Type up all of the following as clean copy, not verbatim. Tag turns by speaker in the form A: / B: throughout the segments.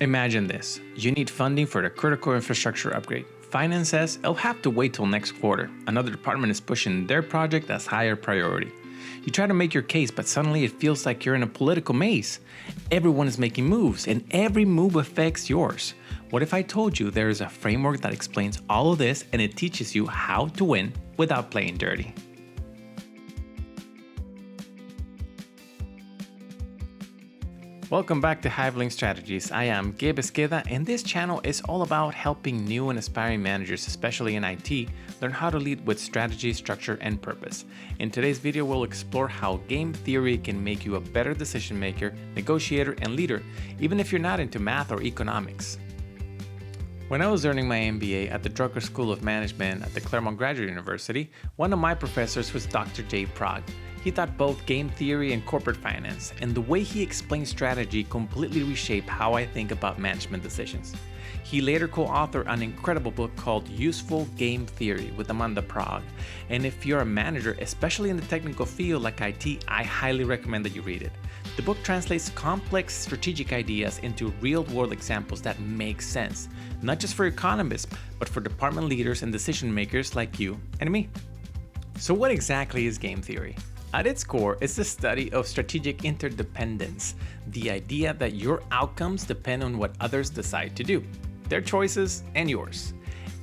A: Imagine this. You need funding for the critical infrastructure upgrade. Finance says it'll have to wait till next quarter. Another department is pushing their project as higher priority. You try to make your case, but suddenly it feels like you're in a political maze. Everyone is making moves, and every move affects yours. What if I told you there is a framework that explains all of this and it teaches you how to win without playing dirty? Welcome back to HiveLinkStrategies. I am Gabe Esqueda, and this channel is all about helping new and aspiring managers, especially in IT, learn how to lead with strategy, structure, and purpose. In today's video, we'll explore how game theory can make you a better decision maker, negotiator, and leader, even if you're not into math or economics. When I was earning my MBA at the Drucker School of Management at the Claremont Graduate University, one of my professors was Dr. Jay Prag. He taught both game theory and corporate finance, and the way he explained strategy completely reshaped how I think about management decisions. He later co-authored an incredible book called Useful Game Theory with Amanda Prag, and if you're a manager, especially in the technical field like IT, I highly recommend that you read it. The book translates complex strategic ideas into real-world examples that make sense, not just for economists, but for department leaders and decision makers like you and me. So what exactly is game theory? At its core, it's the study of strategic interdependence, the idea that your outcomes depend on what others decide to do, their choices and yours.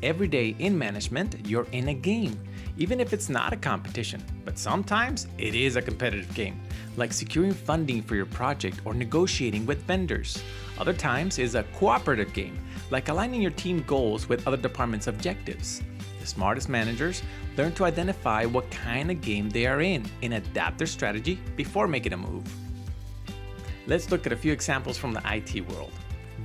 A: Every day in management, you're in a game, even if it's not a competition, but sometimes it is a competitive game, like securing funding for your project or negotiating with vendors. Other times is a cooperative game, like aligning your team goals with other departments' objectives. The smartest managers learn to identify what kind of game they are in and adapt their strategy before making a move. Let's look at a few examples from the IT world.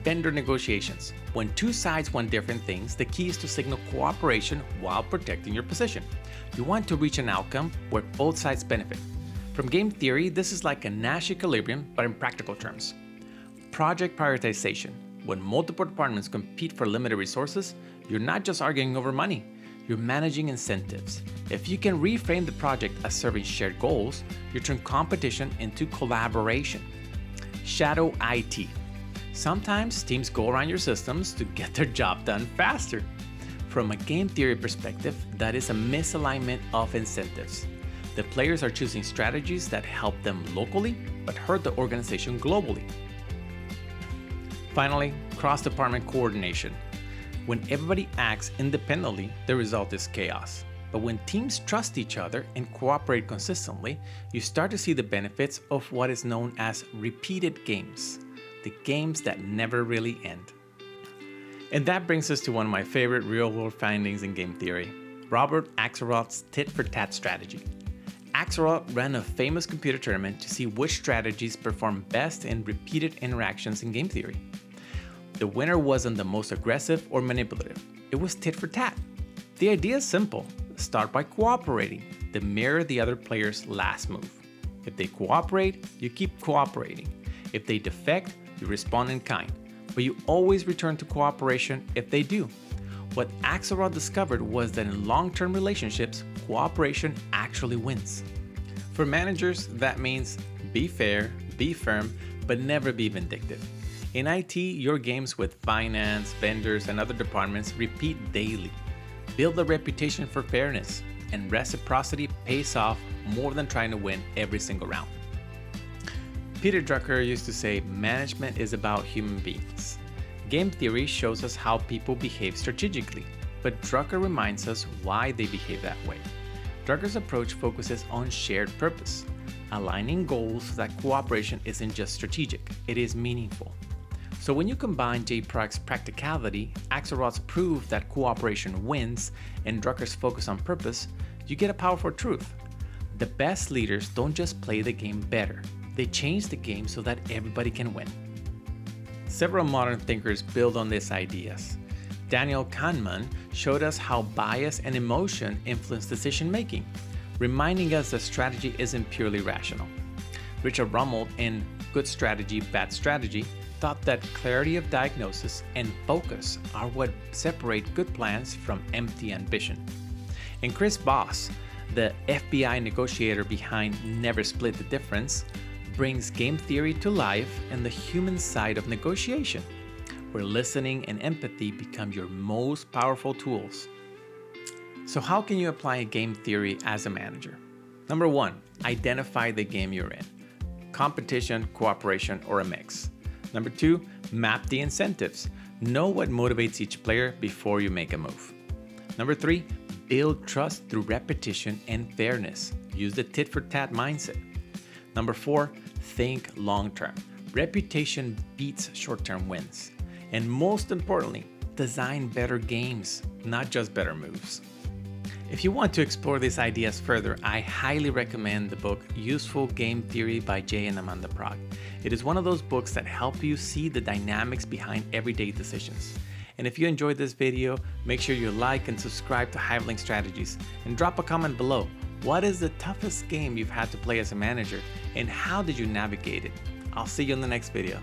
A: Vendor negotiations. When two sides want different things, the key is to signal cooperation while protecting your position. You want to reach an outcome where both sides benefit. From game theory, this is like a Nash equilibrium, but in practical terms. Project prioritization. When multiple departments compete for limited resources, you're not just arguing over money. You're managing incentives. If you can reframe the project as serving shared goals, you turn competition into collaboration. Shadow IT. Sometimes teams go around your systems to get their job done faster. From a game theory perspective, that is a misalignment of incentives. The players are choosing strategies that help them locally, but hurt the organization globally. Finally, cross-department coordination. When everybody acts independently, the result is chaos. But when teams trust each other and cooperate consistently, you start to see the benefits of what is known as repeated games, the games that never really end. And that brings us to one of my favorite real-world findings in game theory, Robert Axelrod's Tit-for-Tat strategy. Axelrod ran a famous computer tournament to see which strategies perform best in repeated interactions in game theory. The winner wasn't the most aggressive or manipulative. It was tit for tat. The idea is simple. Start by cooperating, then mirror the other player's last move. If they cooperate, you keep cooperating. If they defect, you respond in kind. But you always return to cooperation if they do. What Axelrod discovered was that in long-term relationships, cooperation actually wins. For managers, that means be fair, be firm, but never be vindictive. In IT, your games with finance, vendors, and other departments repeat daily. Build a reputation for fairness, and reciprocity pays off more than trying to win every single round. Peter Drucker used to say, management is about human beings. Game theory shows us how people behave strategically, but Drucker reminds us why they behave that way. Drucker's approach focuses on shared purpose, aligning goals so that cooperation isn't just strategic, it is meaningful. So when you combine Jay Prag's practicality, Axelrod's proof that cooperation wins, and Drucker's focus on purpose, you get a powerful truth. The best leaders don't just play the game better, they change the game so that everybody can win. Several modern thinkers build on these ideas. Daniel Kahneman showed us how bias and emotion influence decision making, reminding us that strategy isn't purely rational. Richard Rummel in Good Strategy, Bad Strategy thought that clarity of diagnosis and focus are what separate good plans from empty ambition. And Chris Voss, the FBI negotiator behind Never Split the Difference, brings game theory to life and the human side of negotiation. where listening and empathy become your most powerful tools. So how can you apply game theory as a manager? Number 1, identify the game you're in. Competition, cooperation, or a mix. Number 2, map the incentives. Know what motivates each player before you make a move. Number 3, build trust through repetition and fairness. Use the tit-for-tat mindset. Number 4, think long-term. Reputation beats short-term wins. And most importantly, design better games, not just better moves. If you want to explore these ideas further, I highly recommend the book Useful Game Theory by Jay and Amanda Prag. It is one of those books that help you see the dynamics behind everyday decisions. And if you enjoyed this video, make sure you like and subscribe to HiveLinkStrategies and drop a comment below. What is the toughest game you've had to play as a manager and how did you navigate it? I'll see you in the next video.